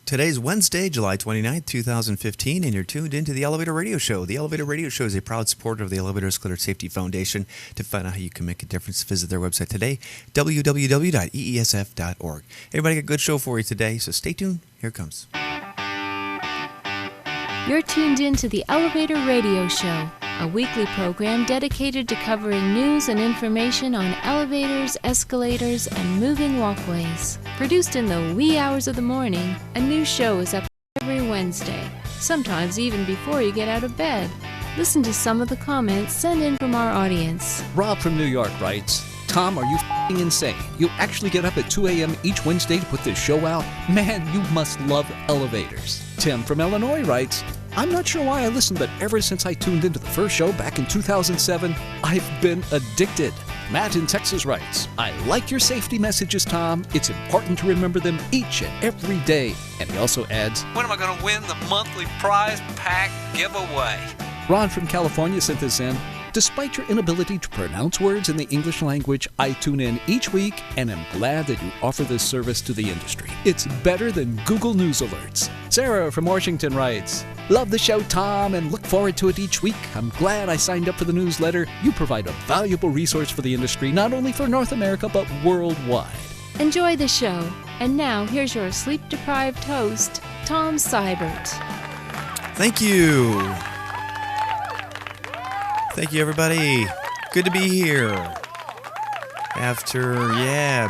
Today's Wednesday, July 29th, 2015, and you're tuned into the Elevator Radio Show. The Elevator Radio Show is a proud supporter of the Elevator Escalator Safety Foundation. To find out how you can make a difference, visit their website today, www.eesf.org. Everybody, got a good show for you today, so stay tuned. Here it comes. You're tuned in to the Elevator Radio Show, a weekly program dedicated to covering news and information on elevators, escalators, and moving walkways. Produced in the wee hours of the morning, a new show is up every Wednesday, sometimes even before you get out of bed. Listen to some of the comments sent in from our audience. Rob from New York writes, Tom, are you f***ing insane? You actually get up at 2 a.m. each Wednesday to put this show out? Man, you must love elevators. Tim from Illinois writes, I'm not sure why I listened, but ever since I tuned into the first show back in 2007, I've been addicted. Matt in Texas writes, I like your safety messages, Tom. It's important to remember them each and every day. And he also adds, when am I going to win the monthly prize pack giveaway? Ron from California sent this in. Despite your inability to pronounce words in the English language, I tune in each week and am glad that you offer this service to the industry. It's better than Google News alerts. Sarah from Washington writes, love the show, Tom, and look forward to it each week. I'm glad I signed up for the newsletter. You provide a valuable resource for the industry, not only for North America, but worldwide. Enjoy the show. And now, here's your sleep-deprived host, Tom Seibert. Thank you. Thank you, everybody. Good to be here. After,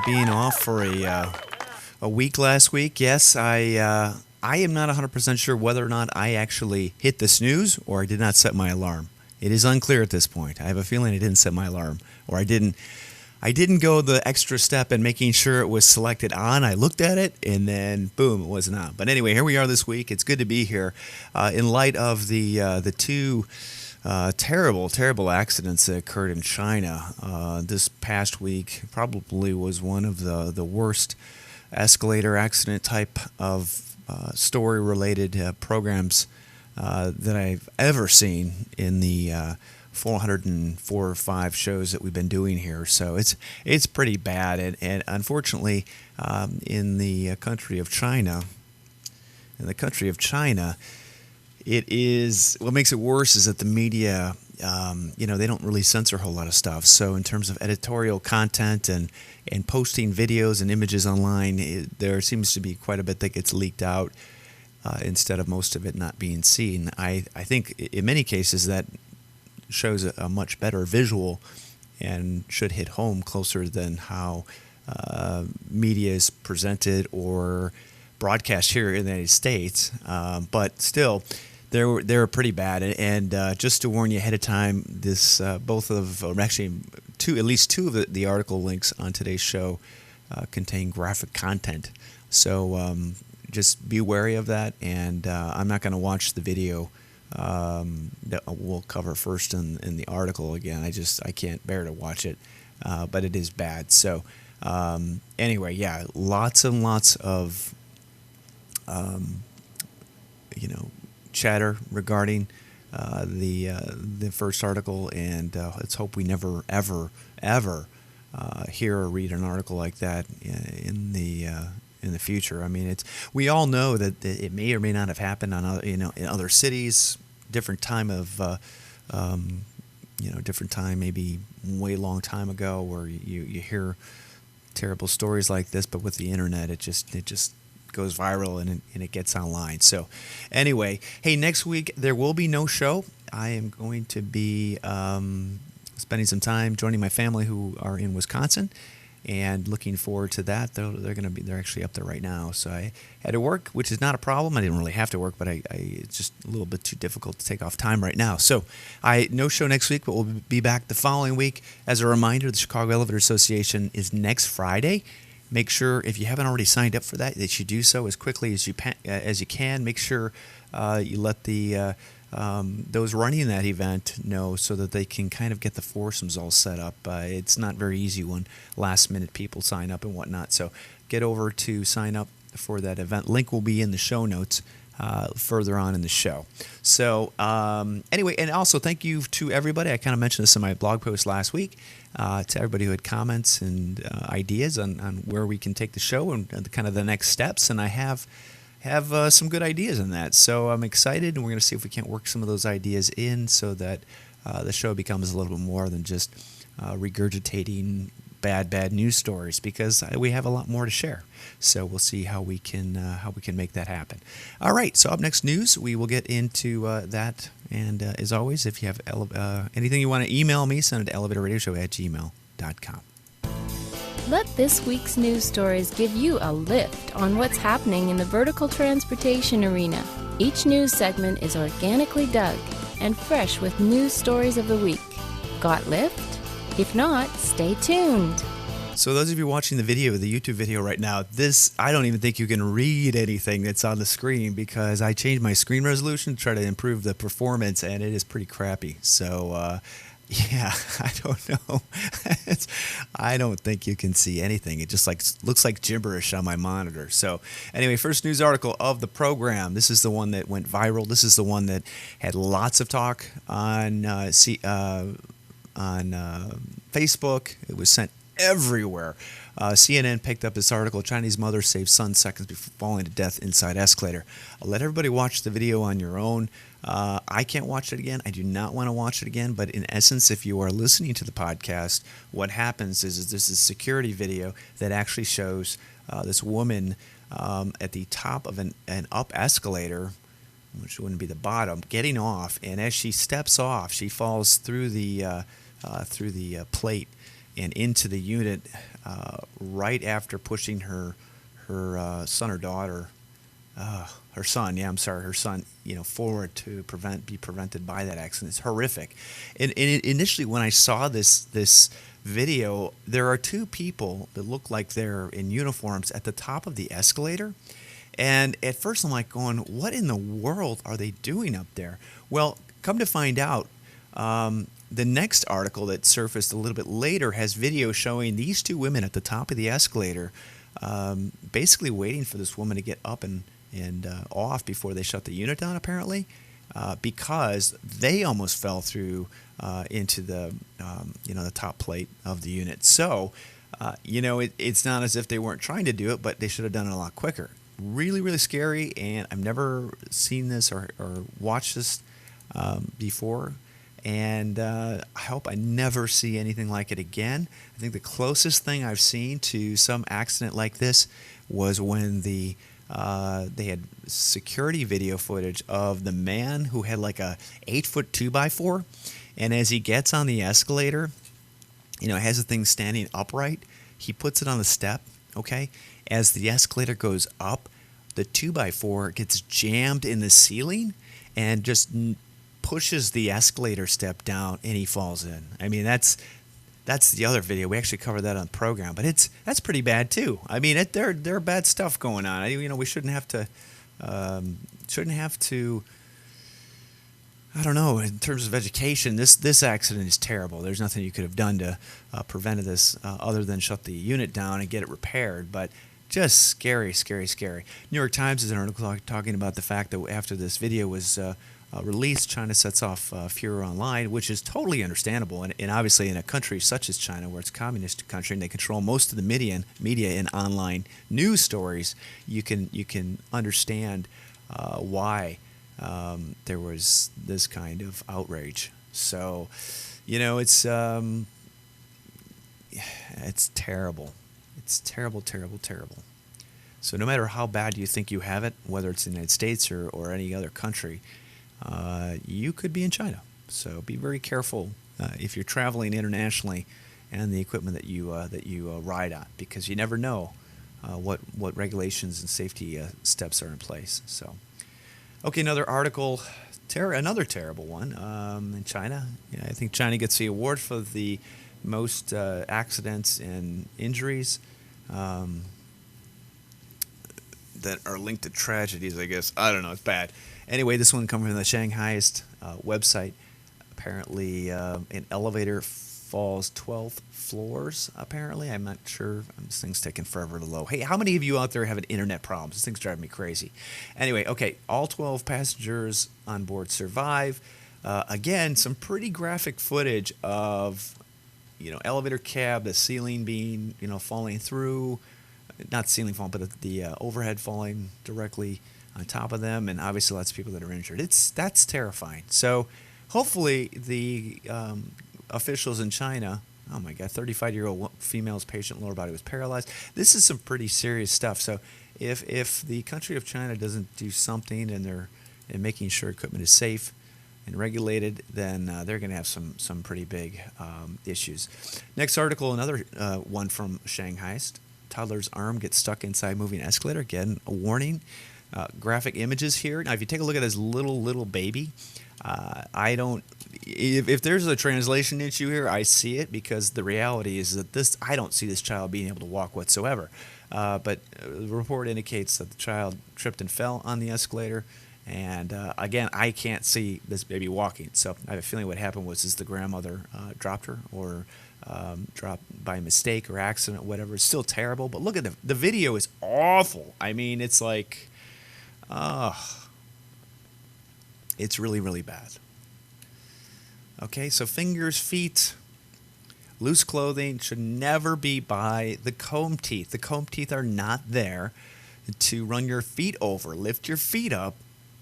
being off for a week last week, yes, I am not 100% sure whether or not I actually hit the snooze or I did not set my alarm. It is unclear at this point. I have a feeling I didn't set my alarm, or I didn't go the extra step in making sure it was selected on. I looked at it, and then, boom, it wasn't on. But anyway, here we are this week. It's good to be here. In light of the two terrible accidents that occurred in China this past week, probably was one of the worst escalator accident type of story-related programs that I've ever seen in the 404 or 5 shows that we've been doing here. So it's pretty bad, and unfortunately, in the country of China, it is, what makes it worse is that the media, they don't really censor a whole lot of stuff. So in terms of editorial content and posting videos and images online, there seems to be quite a bit that gets leaked out instead of most of it not being seen. I think in many cases that shows a much better visual and should hit home closer than how media is presented or broadcast here in the United States. But still, they're pretty bad. And just to warn you ahead of time, this at least two of the article links on today's show contain graphic content. So just be wary of that. And I'm not going to watch the video that we'll cover first in the article again. I can't bear to watch it, but it is bad. So anyway, yeah, lots and lots of chatter regarding the first article, and let's hope we never ever hear or read an article like that in the future. I mean, we all know that it may or may not have happened on in other cities, different time, maybe way long time ago, where you hear terrible stories like this, but with the internet, it just goes viral and it gets online. So anyway, hey, next week there will be no show. I am going to be spending some time joining my family who are in Wisconsin, and looking forward to that. They're actually up there right now. So I had to work, which is not a problem. I didn't really have to work, but it's just a little bit too difficult to take off time right now. So no show next week, but we'll be back the following week. As a reminder, the Chicago Elevator Association is next Friday. Make sure, if you haven't already signed up for that you do so as quickly as you can. Make sure you let those running that event know, so that they can kind of get the foursomes all set up. It's not very easy when last-minute people sign up and whatnot. So get over to sign up for that event. Link will be in the show notes further on in the show. So anyway, and also thank you to everybody. I kind of mentioned this in my blog post last week. To everybody who had comments and ideas on where we can take the show and kind of the next steps. And I have have some good ideas in that. So I'm excited, and we're going to see if we can't work some of those ideas in so that the show becomes a little bit more than just regurgitating bad news stories, because we have a lot more to share. So we'll see how we can make that happen. All right. So up next, news. We will get into that. And as always, if you have anything you want to email me, send it to elevatorradioshow@gmail.com. Let this week's news stories give you a lift on what's happening in the vertical transportation arena. Each news segment is organically dug and fresh with news stories of the week. Got lift? If not, stay tuned. So those of you watching the YouTube video right now, I don't even think you can read anything that's on the screen, because I changed my screen resolution to try to improve the performance, and it is pretty crappy. So, yeah, I don't know. I don't think you can see anything. It just looks like gibberish on my monitor. So anyway, first news article of the program. This is the one that went viral. This is the one that had lots of talk on Facebook. It was sent everywhere. CNN picked up this article. Chinese mother saves son seconds before falling to death inside escalator. I'll let everybody watch the video on your own. I can't watch it again. I do not want to watch it again. But in essence, if you are listening to the podcast, what happens is this is a security video that actually shows this woman at the top of an up escalator, which wouldn't be the bottom, getting off. And as she steps off, she falls through the plate and into the unit right after pushing her son or daughter, her son, forward to be prevented by that accident. It's horrific. And initially, when I saw this video, there are two people that look like they're in uniforms at the top of the escalator. And at first, I'm like going, what in the world are they doing up there? Well, come to find out, the next article that surfaced a little bit later has video showing these two women at the top of the escalator, basically waiting for this woman to get up and off before they shut the unit down, apparently, because they almost fell through into the top plate of the unit. So, it's not as if they weren't trying to do it, but they should have done it a lot quicker. Really, really scary, and I've never seen this or watched this before. And I hope I never see anything like it again. I think the closest thing I've seen to some accident like this was when they had security video footage of the man who had like a 8-foot 2x4, and as he gets on the escalator, has the thing standing upright. He puts it on the step. Okay, as the escalator goes up, the 2x4 gets jammed in the ceiling and just pushes the escalator step down, and he falls in. I mean, that's the other video. We actually covered that on the program, but that's pretty bad too. I mean, there are bad stuff going on. We shouldn't have to. I don't know. In terms of education, this accident is terrible. There's nothing you could have done to prevent this other than shut the unit down and get it repaired. But just scary, scary, scary. New York Times has an article talking about the fact that after this video was released, China sets off furor online, which is totally understandable. And obviously, in a country such as China, where it's a communist country and they control most of the media and online news stories, you can understand why there was this kind of outrage. So, it's terrible. It's terrible, terrible, terrible. So no matter how bad you think you have it, whether it's in the United States or any other country, you could be in China. So be very careful if you're traveling internationally and the equipment that you ride on, because you never know what regulations and safety steps are in place. So, okay, another article, another terrible one in China. I think China gets the award for the most accidents and injuries that are linked to tragedies, I guess. I don't know. It's bad. Anyway, this one comes from the Shanghaiist website. Apparently, an elevator falls 12 floors, apparently. I'm not sure. This thing's taking forever to load. Hey, how many of you out there have an internet problem? This thing's driving me crazy. Anyway, okay, all 12 passengers on board survive. Again, some pretty graphic footage of, elevator cab, the ceiling being, falling through. not ceiling falling, but the overhead falling directly on top of them, and obviously lots of people that are injured. That's terrifying. So hopefully the officials in China. Oh my God, 35-year-old female's patient lower body was paralyzed. This is some pretty serious stuff. So if the country of China doesn't do something and they're making sure equipment is safe and regulated, then they're going to have some pretty big issues. Next article, another one from Shanghai. Toddler's arm gets stuck inside moving escalator. Again, a warning. Graphic images here. Now, if you take a look at this little baby, I don't. If there's a translation issue here, I see it, because the reality is that I don't see this child being able to walk whatsoever. But the report indicates that the child tripped and fell on the escalator. And again, I can't see this baby walking. So I have a feeling what happened was the grandmother dropped her, or dropped by mistake or accident, or whatever. It's still terrible. But look at the video is awful. I mean, it's like, it's really, really bad. Okay, so fingers, feet, loose clothing should never be by the comb teeth. The comb teeth are not there to run your feet over. Lift your feet up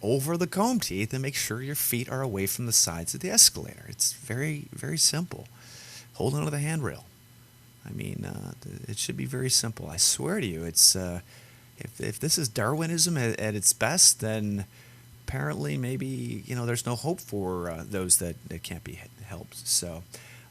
over the comb teeth and make sure your feet are away from the sides of the escalator. It's very, very simple. Hold on to the handrail. I mean, it should be very simple. I swear to you, it's if this is Darwinism at its best, then apparently maybe there's no hope for those that can't be helped. So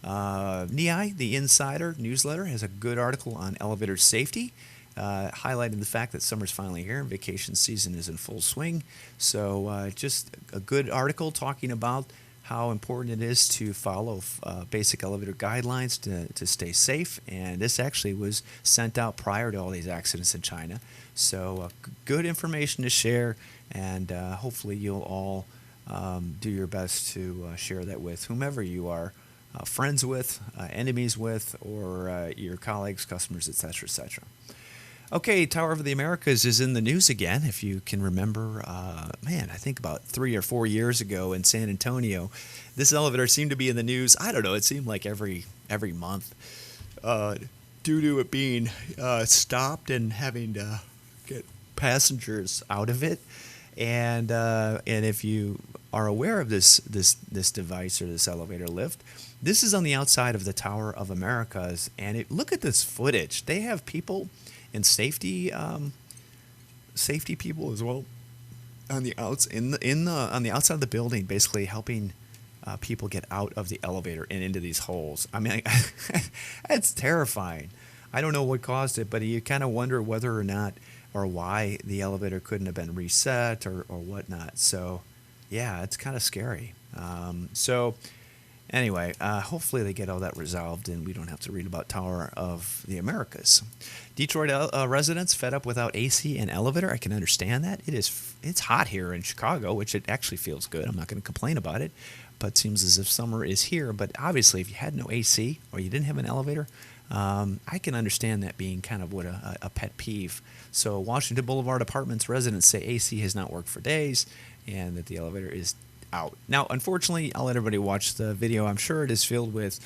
NEI, the Insider newsletter, has a good article on elevator safety, highlighting the fact that summer's finally here and vacation season is in full swing. So just a good article talking about how important it is to follow basic elevator guidelines to stay safe. And this actually was sent out prior to all these accidents in China. So good information to share, and hopefully you'll all do your best to share that with whomever you are friends with, enemies with, or your colleagues, customers, etc., etc. Okay, Tower of the Americas is in the news again. If you can remember, I think about 3 or 4 years ago in San Antonio, this elevator seemed to be in the news. I don't know, it seemed like every month, due to it being stopped and having to get passengers out of it. And if you are aware of this device or this elevator lift, this is on the outside of the Tower of Americas. And look at this footage. They have people and safety people as well on the on the outside of the building, basically helping people get out of the elevator and into these holes. I mean, it's terrifying. I don't know what caused it, but you kind of wonder whether or not or why the elevator couldn't have been reset or whatnot. So, yeah, it's kind of scary. So, anyway, hopefully they get all that resolved and we don't have to read about Tower of the Americas. Detroit residents fed up without AC and elevator. I can understand that. It's hot here in Chicago, which it actually feels good. I'm not going to complain about it, but it seems as if summer is here. But obviously, if you had no AC or you didn't have an elevator, I can understand that being kind of a pet peeve. So Washington Boulevard Apartments residents say AC has not worked for days and that the elevator is out. Now, unfortunately, I'll let everybody watch the video. I'm sure it is filled with,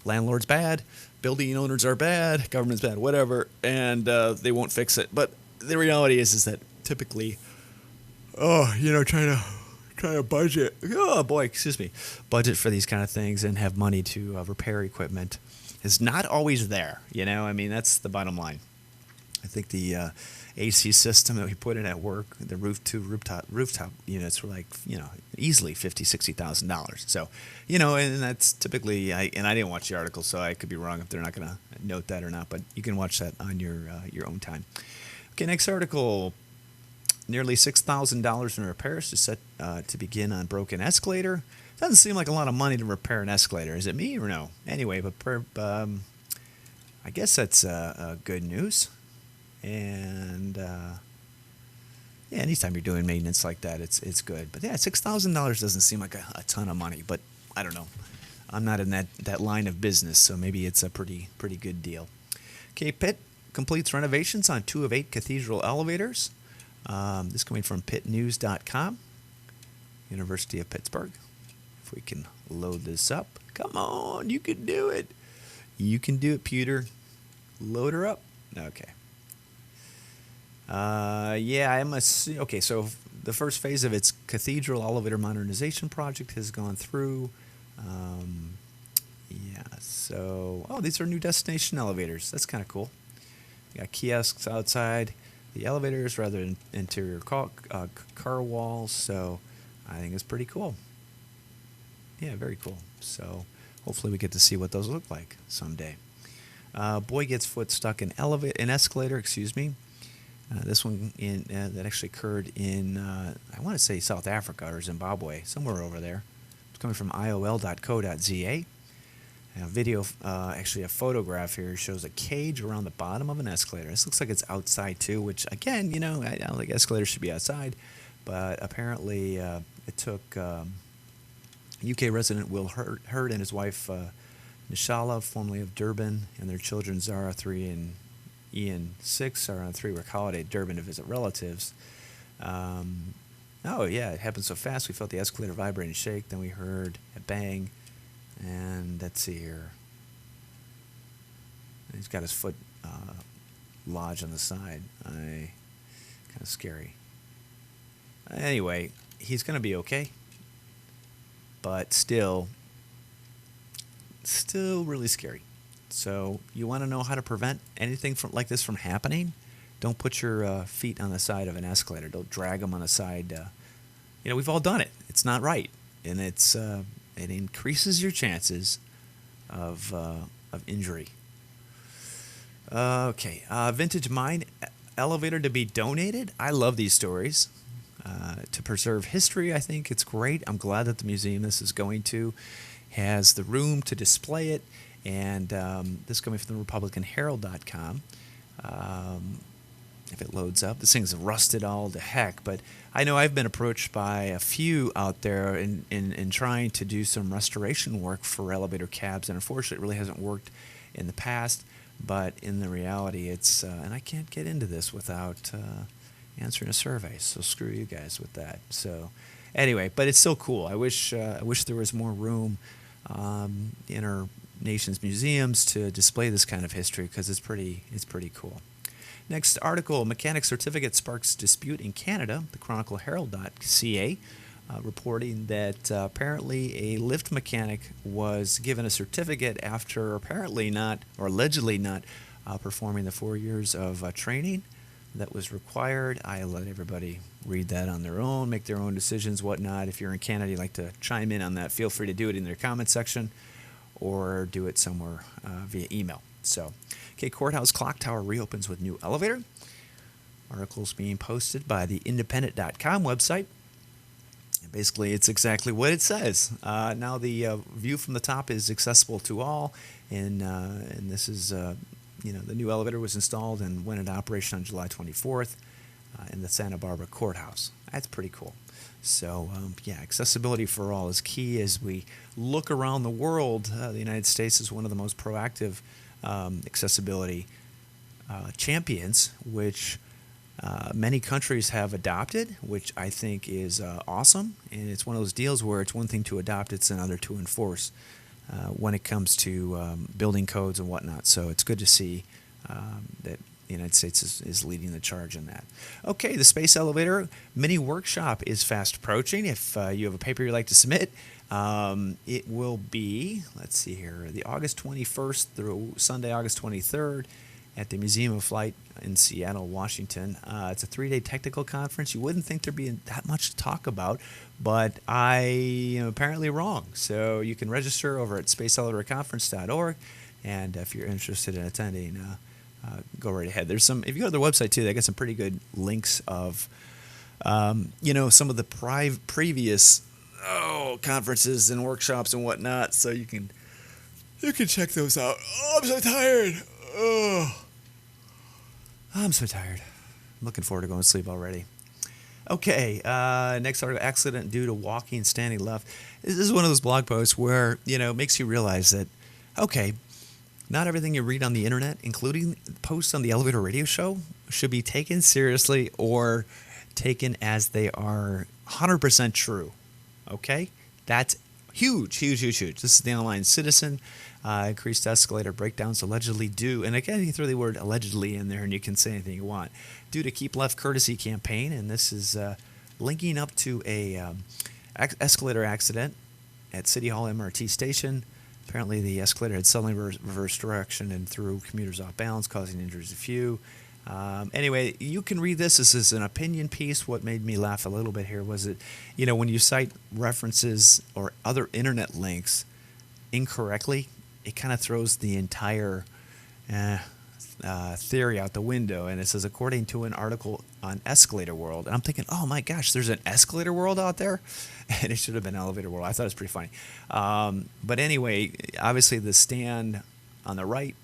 landlord's bad, building owners are bad, government's bad, whatever, and they won't fix it. But the reality is that typically, trying to budget, budget for these kind of things and have money to repair equipment is not always there. That's the bottom line. I think the AC system that we put in at work, the rooftop units were like, easily $50,000-$60,000. So, and that's typically, I didn't watch the article, so I could be wrong if they're not going to note that or not, but you can watch that on your own time. Okay, next article. Nearly $6,000 in repairs to begin on broken escalator. Doesn't seem like a lot of money to repair an escalator. Is it me or no? Anyway, but I guess that's good news. And anytime you're doing maintenance like that, it's good. But yeah, $6,000 doesn't seem like a ton of money. But I don't know. I'm not in that line of business, so maybe it's a pretty good deal. Okay, Pitt completes renovations on 2 of 8 cathedral elevators. This coming from pittnews.com, University of Pittsburgh. If we can load this up. Come on, you can do it. You can do it, Pewter. Load her up. Okay. Yeah, I'm okay. So the first phase of its cathedral elevator modernization project has gone through. Um, yeah. So, these are new destination elevators. That's kind of cool. You got kiosks outside the elevators rather than interior car walls. So, I think it's pretty cool. Yeah, very cool. So, hopefully, we get to see what those look like someday. Boy gets foot stuck in escalator. Excuse me. This one that actually occurred in, I want to say South Africa or Zimbabwe, somewhere over there. It's coming from iol.co.za. A video, actually a photograph here, shows a cage around the bottom of an escalator. This looks like it's outside too, which again, I don't think escalators should be outside, but apparently it took UK resident Will Hurd and his wife Nishala, formerly of Durban, and their children Zara, 3, and Ian, 6, Zara, 3, were holiday at Durban to visit relatives. It happened so fast. We felt the escalator vibrate and shake. Then we heard a bang. And let's see here. He's got his foot lodged on the side. Kind of scary. Anyway, he's going to be okay. But still really scary. So you want to know how to prevent anything like this from happening? Don't put your feet on the side of an escalator. Don't drag them on the side. We've all done it. It's not right, and it increases your chances of injury. Okay, vintage mine elevator to be donated. I love these stories. To preserve history, I think it's great. I'm glad that the museum this is going to has the room to display it. And this is coming from the RepublicanHerald.com. If it loads up, this thing's rusted all to heck. But I know I've been approached by a few out there in trying to do some restoration work for elevator cabs, and unfortunately, it really hasn't worked in the past. But in the reality, it's and I can't get into this without answering a survey. So screw you guys with that. So anyway, but it's still cool. I wish there was more room in our nation's museums to display this kind of history, because it's pretty cool. Next article: mechanic certificate sparks dispute in Canada. The ChronicleHerald.ca reporting that apparently a lift mechanic was given a certificate after allegedly not performing the 4 years of training that was required. I let everybody read that on their own, make their own decisions, whatnot. If you're in Canada, you'd like to chime in on that, feel free to do it in their comment section or do it somewhere via email. So, courthouse clock tower reopens with new elevator. Articles being posted by the independent.com website. And basically, it's exactly what it says. Now, the view from the top is accessible to all, and this is, the new elevator was installed and went into operation on July 24th in the Santa Barbara courthouse. That's pretty cool. So, accessibility for all is key as we look around the world. The United States is one of the most proactive accessibility champions, which many countries have adopted, which I think is awesome. And it's one of those deals where it's one thing to adopt, it's another to enforce when it comes to building codes and whatnot. So it's good to see that the United States is leading the charge in that. Okay, the Space Elevator Mini Workshop is fast approaching. If you have a paper you'd like to submit, it will be, let's see here, the August 21st through Sunday, August 23rd at the Museum of Flight in Seattle, Washington. It's a 3-day technical conference. You wouldn't think there'd be that much to talk about, but I am apparently wrong. So you can register over at spaceelevatorconference.org, and if you're interested in attending, go right ahead. There's some, if you go to their website too, they got some pretty good links of, some of the previous conferences and workshops and whatnot. So you can check those out. Oh, I'm so tired. Oh, I'm so tired. I'm looking forward to going to sleep already. Okay, next article: accident due to walking, standing left. This is one of those blog posts where it makes you realize that not everything you read on the internet, including posts on the Elevator Radio Show, should be taken seriously or taken as they are 100% true. Okay? That's huge, huge, huge, huge. This is the Online Citizen. Increased escalator breakdowns allegedly due, and again, you throw the word allegedly in there and you can say anything you want, due to Keep Left Courtesy campaign. And this is linking up to a escalator accident at City Hall MRT station. Apparently, the escalator had suddenly reversed direction and threw commuters off balance, causing injuries to few. Anyway, you can read this. This is an opinion piece. What made me laugh a little bit here was that, when you cite references or other internet links incorrectly, it kind of throws the entire theory out the window. And it says, according to an article on Escalator World. And I'm thinking, oh my gosh, there's an Escalator World out there? And it should have been Elevator World. I thought it was pretty funny. But anyway, obviously the stand on the right,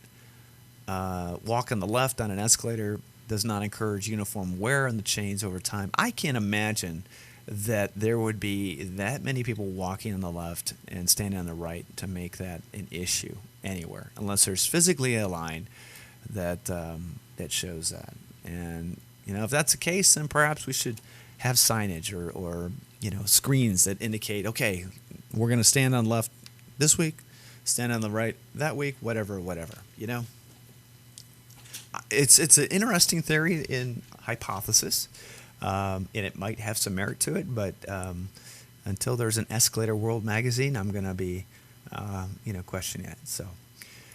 walk on the left on an escalator does not encourage uniform wear on the chains over time. I can't imagine that there would be that many people walking on the left and standing on the right to make that an issue anywhere, unless there's physically a line that that shows that. And if that's the case, then perhaps we should have signage or screens that indicate, okay, we're going to stand on the left this week, stand on the right that week, whatever. It's an interesting theory in hypothesis, and it might have some merit to it, but until there's an Escalator World magazine, I'm going to be, questioning it. So,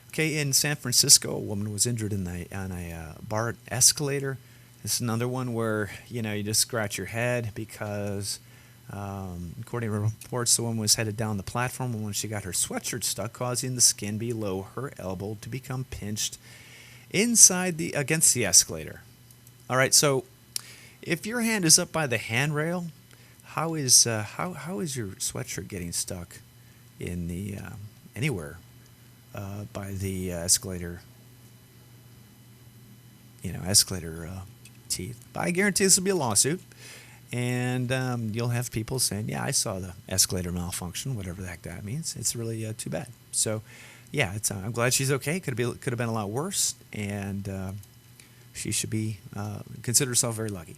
okay, in San Francisco, a woman was injured on a BART escalator. This is another one where, you just scratch your head because, according to reports, the woman was headed down the platform when she got her sweatshirt stuck, causing the skin below her elbow to become pinched against the escalator. All right, so if your hand is up by the handrail, how is your sweatshirt getting stuck in the anywhere by the escalator? Escalator teeth. But I guarantee this will be a lawsuit, and you'll have people saying, "Yeah, I saw the escalator malfunction, whatever the heck that means." It's really too bad. So, yeah, I'm glad she's okay. Could have been a lot worse, and she should be consider herself very lucky.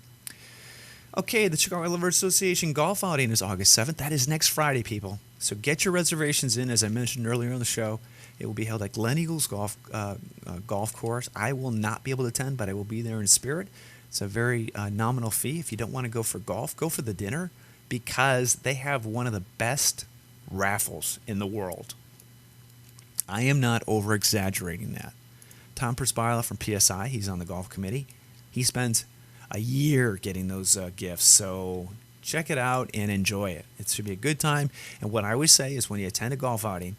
Okay, the Chicago Elevator Association golf outing is August 7th. That is next Friday, people. So get your reservations in. As I mentioned earlier on the show, it will be held at Glen Eagles Golf Course. I will not be able to attend, but I will be there in spirit. It's a very nominal fee. If you don't want to go for golf, go for the dinner, because they have one of the best raffles in the world. I am not over-exaggerating that. Tom Perspila from PSI, he's on the golf committee. He spends a year getting those gifts, so check it out and enjoy it. It should be a good time. And what I always say is, when you attend a golf outing,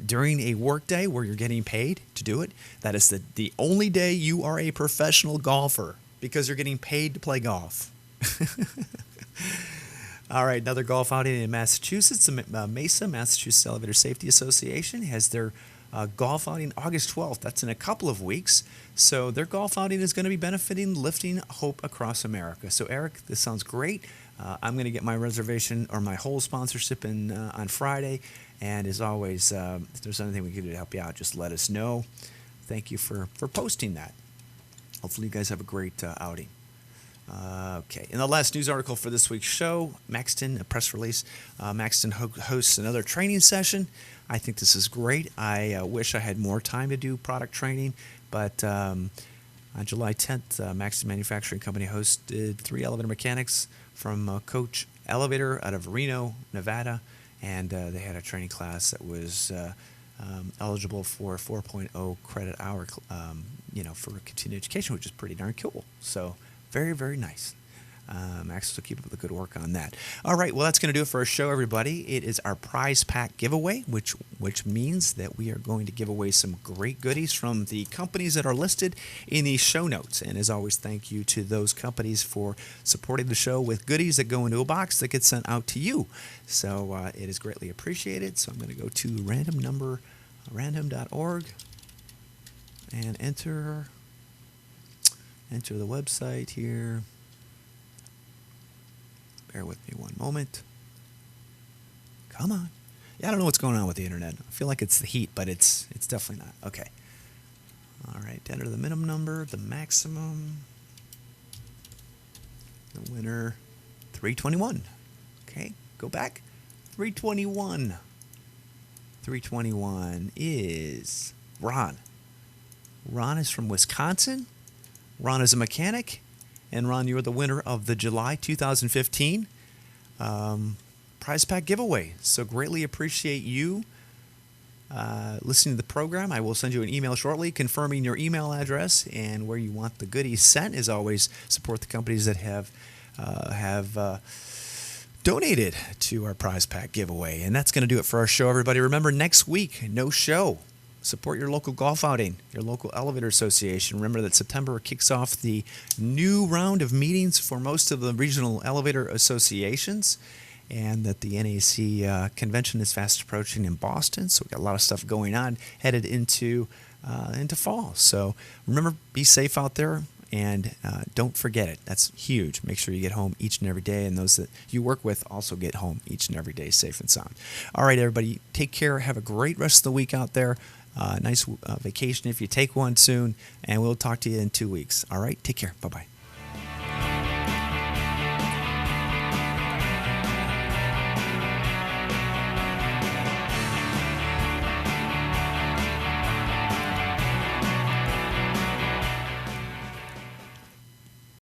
during a work day where you're getting paid to do it, that is the only day you are a professional golfer, because you're getting paid to play golf. All right, another golf outing in Massachusetts. The Mesa, Massachusetts Elevator Safety Association has their golf outing August 12th. That's in a couple of weeks. So their golf outing is going to be benefiting Lifting Hope Across America. So, Eric, this sounds great. I'm going to get my reservation or my whole sponsorship in on Friday. And as always, if there's anything we can do to help you out, just let us know. Thank you for posting that. Hopefully you guys have a great outing. Okay, in the last news article for this week's show, Maxton, a press release, Maxton hosts another training session. I think this is great. I wish I had more time to do product training, but on July 10th, Maxton Manufacturing Company hosted 3 elevator mechanics from Coach Elevator out of Reno, Nevada, and they had a training class that was eligible for 4.0 credit hour, for continuing education, which is pretty darn cool. So very, very nice. Max will keep up the good work on that. All right, well, that's going to do it for our show, everybody. It is our prize pack giveaway, which means that we are going to give away some great goodies from the companies that are listed in the show notes. And as always, thank you to those companies for supporting the show with goodies that go into a box that gets sent out to you. So it is greatly appreciated. So I'm going to go to random.org and enter the website here. Bear with me one moment. Come on. Yeah, I don't know what's going on with the internet. I feel like it's the heat, but it's definitely not. Okay. All right. Enter the minimum number, the maximum. The winner, 321. Okay. Go back. 321. 321 is Ron. Ron is from Wisconsin. Ron is a mechanic. And Ron, you're the winner of the July 2015 prize pack giveaway. So greatly appreciate you listening to the program. I will send you an email shortly confirming your email address and where you want the goodies sent. As always, support the companies that have donated to our prize pack giveaway. And that's going to do it for our show, everybody. Remember, next week, no show. Support your local golf outing, your local elevator association. Remember that September kicks off the new round of meetings for most of the regional elevator associations, and that the NAC convention is fast approaching in Boston. So we've got a lot of stuff going on headed into fall. So remember, be safe out there, and don't forget it. That's huge. Make sure you get home each and every day, and those that you work with also get home each and every day safe and sound. All right, everybody, take care. Have a great rest of the week out there. Nice vacation if you take one soon, and we'll talk to you in 2 weeks. All right, take care. Bye-bye.